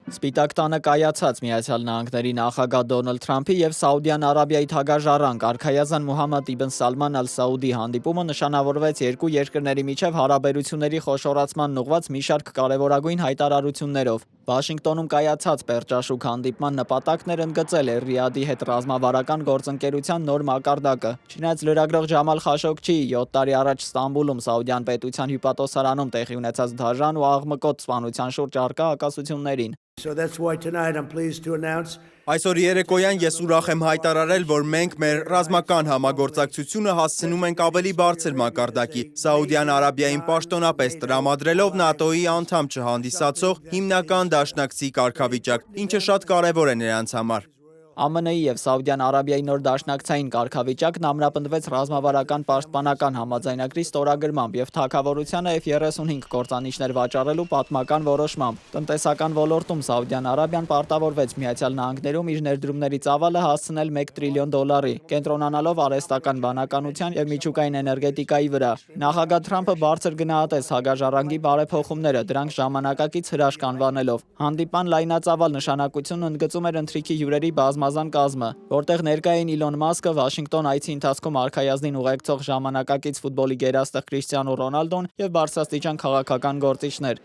Սպիտակ տանը կայացած Միացյալ Նահանգների նախագահ Դոնալդ Թրամփի և Սաուդյան Արաբիայի թագաժառանգ արքայազն Մոհամմեդ Իբն Սալման Ալ Սաուդի հանդիպումը նշանավորվեց երկու երկրների միջև հարաբերությունների խոշորացմանն ուղղված մի շարք կարևորագույն հայտարարություններով։ Վաշինգտոնում կայացած պերճաշուք հանդիպման նպատակն էր ընդգծել Ռիադի հետ ռազմավարական գործընկերության նոր մակարդակը։ Չնայած լրագրող Ջամալ Խաշոգչիի 7 տարի առաջ Ստամբուլում Սաուդյան պետության հյուպատոսարանում տեղի ունեցած դաժան ու աղմկոտ սպանության շուրջ առկա հակասություններին։ Այսօր երեկոյան ես ուրախ եմ հայտարարել, որ մենք մեր ռազմական համագործակցությունը հասցնում ենք ավելի բարձր մակարդակի, Սաուդյան Արաբիային պաշտոնապես տրամադրելով ՆԱՏՕ-ի անդամ չհանդիսացող հիմնական դաշնակցի կարգավիճակ, ինչը շատ կարևոր է նրանց համար։ ԱՄՆ-ի և Սաուդյան Արաբիայի նոր դաշնակցային կարգավիճակն ամրապնդվեց ռազմավարական պաշտպանական համաձայնագրի ստորագրմամբ և թագավորությանը F-35 կործանիչներ վաճառելու պատմական որոշմամբ։ Տնտեսական ոլորտում Սաուդյան Արաբիան պարտավորվեց Միացյալ Նահանգներում իր ներդրումների ծավալը հասցնել $1 տրիլիոն, կենտրոնանալով արհեստական բանականության և միջուկային էներգետիկայի վրա։ Նախագահ Թրամփը բարձր գնահատեց թագաժառանգի բարեփոխումները, դրանք ժամանակակից հրաշք անվանելով։ Հանդիպման լայնածավալ նշանակությունն ընդգծում էր ընթրիքի հյուրերի բազմազան կազմը, որտեղ ներկա էին Իլոն Մասկը, Վաշինգտոն այցի ընթացքում արքայազնին ուղեկցող ժամանակակից ֆուտբոլի գերաստղ Կրիշտիանու Ռոնալդոն և բարձրաստիճան քաղաքական գործիչներ։